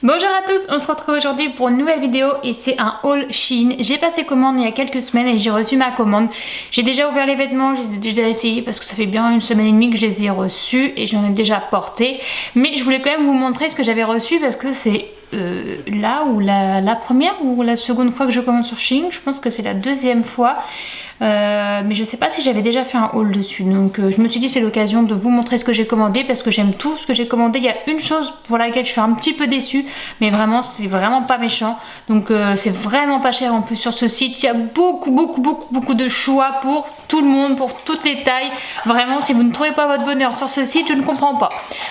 Bonjour à tous, on se retrouve aujourd'hui pour une nouvelle vidéo et c'est un haul Shein. J'ai passé commande il y a quelques semaines et j'ai reçu ma commande. J'ai déjà ouvert les vêtements, je les ai déjà essayés parce que ça fait bien une semaine et demie que je les ai reçus et j'en ai déjà porté. Mais je voulais quand même vous montrer ce que j'avais reçu parce que c'est là où la première ou la seconde fois que je commande sur Shein. Je pense que c'est la deuxième fois. Mais je sais pas si j'avais déjà fait un haul dessus, donc je me suis dit c'est l'occasion de vous montrer ce que j'ai commandé parce que j'aime tout ce que j'ai commandé. Il y a une chose pour laquelle je suis un petit peu déçue, mais vraiment c'est vraiment pas méchant, donc c'est vraiment pas cher en plus sur ce site. Il y a beaucoup de choix pour tout le monde, pour toutes les tailles. Vraiment, si vous ne trouvez pas votre bonheur sur ce site, je ne comprends pas.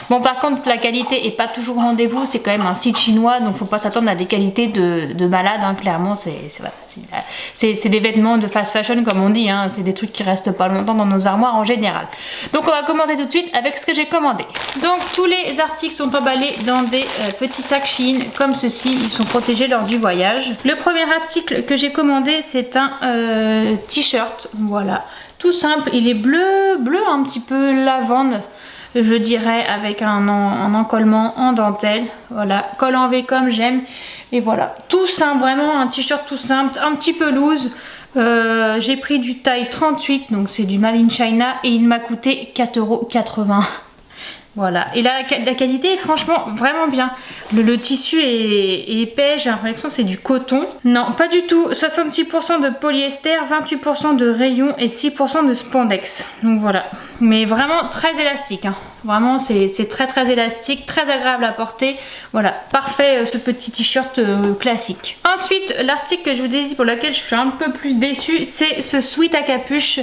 Bon, par contre la qualité est pas toujours au rendez-vous, c'est quand même un site chinois, donc faut pas s'attendre à des qualités de malade, hein. Clairement c'est des vêtements de fast fashion comme on dit, hein. C'est des trucs qui restent pas longtemps dans nos armoires en général. Donc on va commencer tout de suite avec ce que j'ai commandé. Donc tous les articles sont emballés dans des petits sacs Shein comme ceci, ils sont protégés lors du voyage. Le premier article que j'ai commandé c'est un t-shirt, voilà, tout simple, il est bleu un petit peu lavande, je dirais, avec un encollement en dentelle, voilà, col en V comme j'aime, et voilà, tout simple, vraiment un t-shirt tout simple, un petit peu loose. J'ai pris du taille 38, donc c'est du Made in China, et il m'a coûté 4,80 €. Voilà, et la qualité est franchement vraiment bien. Le tissu est épais, j'ai l'impression que c'est du coton. Non, pas du tout. 66% de polyester, 28% de rayon et 6% de spandex. Donc voilà, mais vraiment très élastique, hein. Vraiment c'est très élastique, très agréable à porter. Voilà, parfait ce petit t-shirt classique. Ensuite, l'article que je vous ai dit pour lequel je suis un peu plus déçue, c'est ce sweat à capuche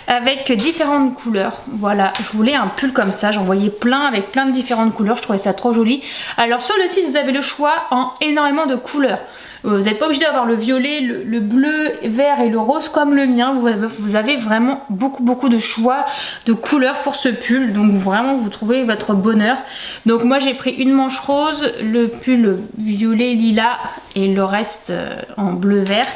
avec différentes couleurs. Voilà, je voulais un pull comme ça, j'en voyais plein avec plein de différentes couleurs, je trouvais ça trop joli. Alors sur le site vous avez le choix en énormément de couleurs. Vous n'êtes pas obligé d'avoir le violet, le bleu, vert et le rose comme le mien. Vous avez vraiment beaucoup de choix de couleurs pour ce pull. Donc vraiment vous trouvez votre bonheur. Donc moi j'ai pris une manche rose, le pull violet lilas et le reste en bleu vert.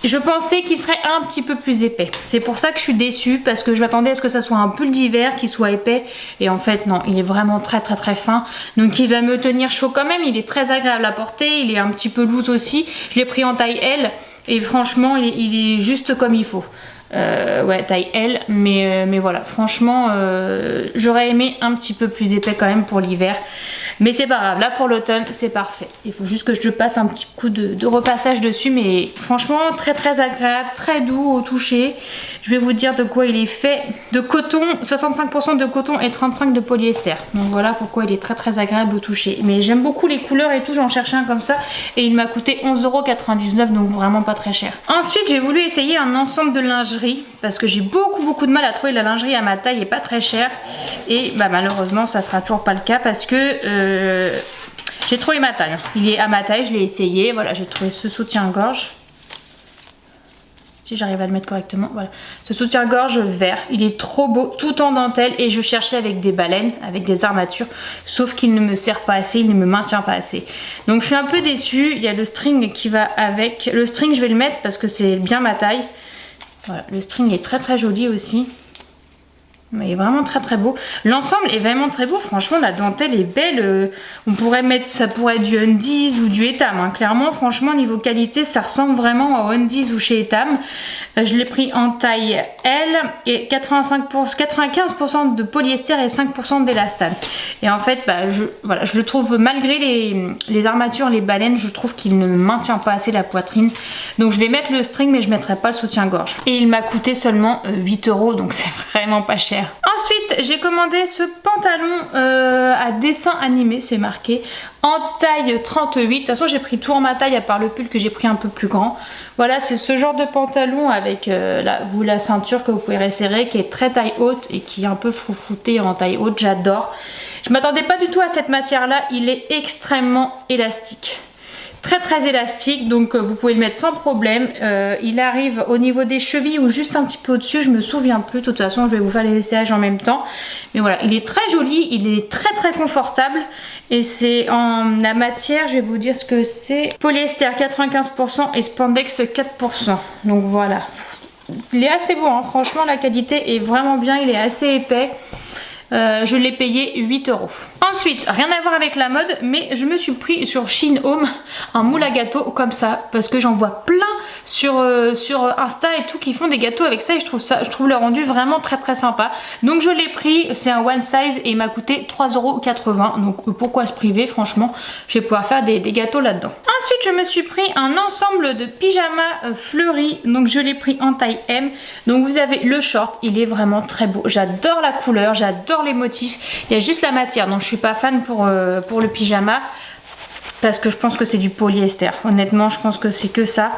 Je pensais qu'il serait un petit peu plus épais. C'est pour ça que je suis déçue, parce que je m'attendais à ce que ça soit un pull d'hiver qui soit épais. Et en fait non, il est vraiment très fin. Donc il va me tenir chaud quand même. Il est très agréable à porter. Il est un petit peu loose aussi. Je l'ai pris en taille L. Et franchement il est juste comme il faut. Ouais, taille L. Mais voilà, franchement j'aurais aimé un petit peu plus épais quand même pour l'hiver. Mais c'est pas grave, là pour l'automne c'est parfait. Il faut juste que je passe un petit coup de repassage dessus, mais franchement très agréable, très doux au toucher. Je vais vous dire de quoi il est fait. De coton, 65% de coton et 35% de polyester. Donc voilà pourquoi il est très agréable au toucher. Mais j'aime beaucoup les couleurs et tout, j'en cherchais un comme ça et il m'a coûté 11,99 €, donc vraiment pas très cher. Ensuite j'ai voulu essayer un ensemble de lingerie parce que j'ai beaucoup de mal à trouver la lingerie à ma taille et pas très chère. Et bah malheureusement ça sera toujours pas le cas parce que j'ai trouvé ma taille. Il est à ma taille, je l'ai essayé. Voilà, j'ai trouvé ce soutien-gorge. Si j'arrive à le mettre correctement, voilà. Ce soutien-gorge vert, il est trop beau, tout en dentelle. Et je cherchais avec des baleines, avec des armatures. Sauf qu'il ne me sert pas assez, il ne me maintient pas assez. Donc je suis un peu déçue. Il y a le string qui va avec. Le string, je vais le mettre parce que c'est bien ma taille. Voilà, le string est très joli aussi. Mais il est vraiment très beau. L'ensemble est vraiment très beau. Franchement, la dentelle est belle. On pourrait mettre, ça pourrait être du Undies ou du Etam, hein. Clairement, franchement, niveau qualité, ça ressemble vraiment à Undies ou chez Etam. Je l'ai pris en taille L et 95% de polyester et 5% d'élastane. Et en fait, bah, je le trouve, malgré les armatures, les baleines, je trouve qu'il ne maintient pas assez la poitrine. Donc je vais mettre le string, mais je ne mettrai pas le soutien-gorge. Et il m'a coûté seulement 8 €, donc c'est vraiment pas cher. Ensuite, j'ai commandé ce pantalon à dessin animé, c'est marqué, en taille 38. De toute façon, j'ai pris tout en ma taille, à part le pull que j'ai pris un peu plus grand. Voilà, c'est ce genre de pantalon avec la ceinture que vous pouvez resserrer, qui est très taille haute et qui est un peu froufrouté en taille haute. J'adore. Je m'attendais pas du tout à cette matière-là. Il est extrêmement élastique. Très élastique, donc vous pouvez le mettre sans problème. Il arrive au niveau des chevilles ou juste un petit peu au-dessus, je me souviens plus. De toute façon, je vais vous faire les essayages en même temps. Mais voilà, il est très joli, il est très confortable. Et c'est en la matière, je vais vous dire ce que c'est. Polyester 95% et spandex 4%. Donc voilà. Il est assez beau, hein. Franchement, la qualité est vraiment bien, il est assez épais. je l'ai payé 8 €. Ensuite, rien à voir avec la mode, mais je me suis pris sur Shein Home un moule à gâteau comme ça, parce que j'en vois plein sur Insta et tout qui font des gâteaux avec ça, et je trouve le rendu vraiment très très sympa. Donc je l'ai pris, c'est un one size et il m'a coûté 3,80 €. Donc pourquoi se priver, franchement, je vais pouvoir faire des gâteaux là-dedans. Ensuite, je me suis pris un ensemble de pyjamas fleuris, donc je l'ai pris en taille M. Donc vous avez le short, il est vraiment très beau. J'adore la couleur, j'adore les motifs. Il y a juste la matière, donc je suis pas fan pour le pyjama parce que je pense que c'est du polyester. Honnêtement, je pense que c'est que ça.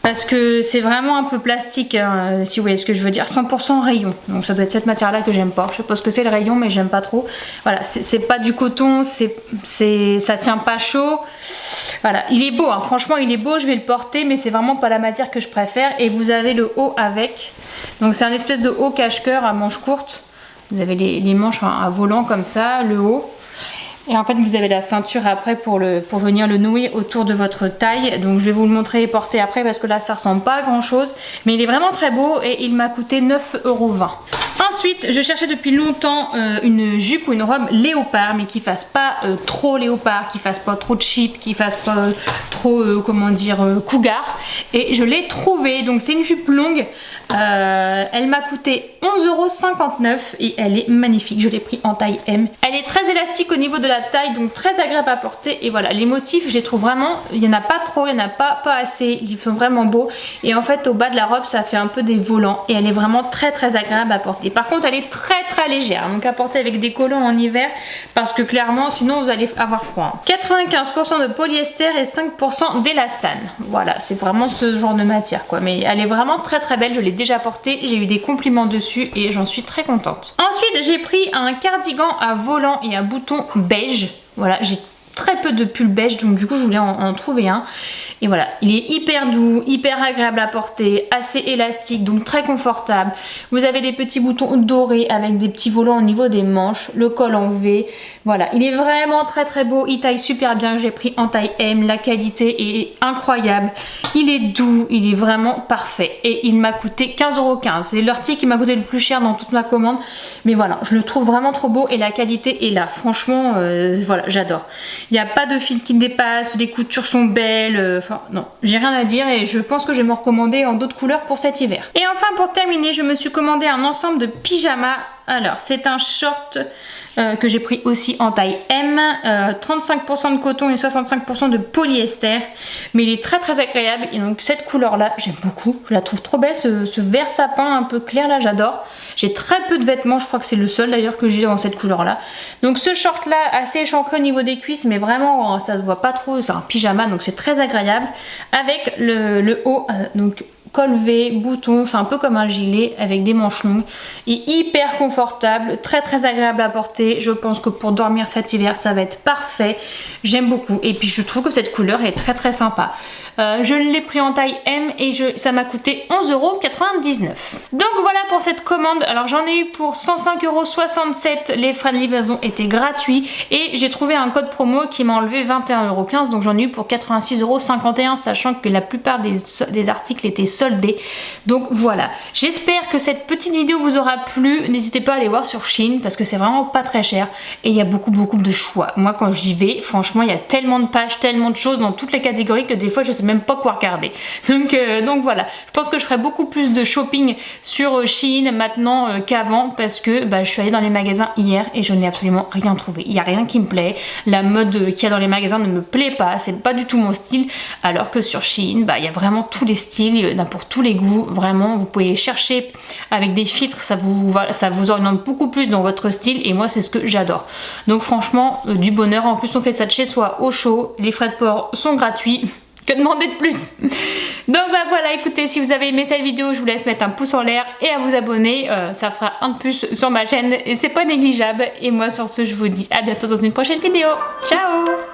Parce que c'est vraiment un peu plastique, hein, si vous voyez ce que je veux dire. 100% rayon. Donc ça doit être cette matière-là que j'aime pas. Je sais pas ce que c'est le rayon, mais j'aime pas trop. Voilà, c'est pas du coton, ça tient pas chaud. Voilà, il est beau, hein. Franchement il est beau, je vais le porter, mais c'est vraiment pas la matière que je préfère. Et vous avez le haut avec. Donc c'est un espèce de haut cache-cœur à manches courtes. Vous avez les manches à volant comme ça, le haut. Et en fait vous avez la ceinture après pour venir le nouer autour de votre taille. Donc je vais vous le montrer et porter après parce que là ça ressemble pas à grand chose. Mais il est vraiment très beau et il m'a coûté 9,20 €. Ensuite, je cherchais depuis longtemps une jupe ou une robe léopard, mais qui fasse pas trop léopard, qui fasse pas trop cheap, qui fasse pas trop, comment dire, cougar. Et je l'ai trouvée, donc c'est une jupe longue. Elle m'a coûté 11,59 € et elle est magnifique. Je l'ai pris en taille M. Elle est très élastique au niveau de la taille, donc très agréable à porter. Et voilà, les motifs, je les trouve vraiment, il n'y en a pas trop, il n'y en a pas assez. Ils sont vraiment beaux. Et en fait, au bas de la robe, ça fait un peu des volants. Et elle est vraiment très très agréable à porter. Par contre, elle est très très légère, donc à porter avec des collants en hiver parce que clairement sinon vous allez avoir froid. 95% de polyester et 5% d'élastane. Voilà, c'est vraiment ce genre de matière quoi, mais elle est vraiment très très belle. Je l'ai déjà portée, j'ai eu des compliments dessus et j'en suis très contente. Ensuite, j'ai pris un cardigan à volant et à boutons beige. Voilà, j'ai très peu de pull beige, donc du coup je voulais en trouver un. Et voilà, il est hyper doux, hyper agréable à porter, assez élastique, donc très confortable. Vous avez des petits boutons dorés avec des petits volants au niveau des manches, le col en V. Voilà, il est vraiment très très beau, il taille super bien, je l'ai pris en taille M, la qualité est incroyable. Il est doux, il est vraiment parfait et il m'a coûté 15,15 €. C'est l'ortie qui m'a coûté le plus cher dans toute ma commande. Mais voilà, je le trouve vraiment trop beau et la qualité est là. Franchement, voilà, j'adore. Il n'y a pas de fil qui dépasse, les coutures sont belles, enfin non, j'ai rien à dire et je pense que je vais me recommander en d'autres couleurs pour cet hiver. Et enfin pour terminer, je me suis commandé un ensemble de pyjamas. Alors c'est un short que j'ai pris aussi en taille M, 35% de coton et 65% de polyester, mais il est très très agréable et donc cette couleur là j'aime beaucoup, je la trouve trop belle, ce vert sapin un peu clair là j'adore. J'ai très peu de vêtements, je crois que c'est le seul d'ailleurs que j'ai dans cette couleur là. Donc ce short là assez échancré au niveau des cuisses mais vraiment ça se voit pas trop, c'est un pyjama donc c'est très agréable avec le haut donc col V, bouton, c'est un peu comme un gilet avec des manches longues et hyper confortable, très très agréable à porter. Je pense que pour dormir cet hiver ça va être parfait, j'aime beaucoup et puis je trouve que cette couleur est très très sympa. Je l'ai pris en taille M et ça m'a coûté 11,99 €. Donc voilà pour cette commande. Alors j'en ai eu pour 105,67 €, les frais de livraison étaient gratuits et j'ai trouvé un code promo qui m'a enlevé 21,15 €, donc j'en ai eu pour 86,51 €, sachant que la plupart des articles étaient soldés. Donc voilà, j'espère que cette petite vidéo vous aura plu. N'hésitez pas à aller voir sur Shein parce que c'est vraiment pas très cher et il y a beaucoup de choix. Moi quand j'y vais, franchement il y a tellement de pages, tellement de choses dans toutes les catégories que des fois je sais même pas quoi regarder. Donc voilà, je pense que je ferai beaucoup plus de shopping sur Shein maintenant qu'avant parce que je suis allée dans les magasins hier et je n'ai absolument rien trouvé. Il n'y a rien qui me plaît, la mode qu'il y a dans les magasins ne me plaît pas, c'est pas du tout mon style, alors que sur Shein, il y a vraiment tous les styles, pour tous les goûts, vraiment, vous pouvez chercher avec des filtres, ça vous oriente beaucoup plus dans votre style et moi c'est ce que j'adore. Donc franchement, du bonheur, en plus on fait ça de chez soi au chaud, les frais de port sont gratuits. Que demander de plus? Donc voilà, écoutez, si vous avez aimé cette vidéo, je vous laisse mettre un pouce en l'air et à vous abonner, ça fera un de plus sur ma chaîne et c'est pas négligeable. Et moi sur ce, je vous dis à bientôt dans une prochaine vidéo. Ciao!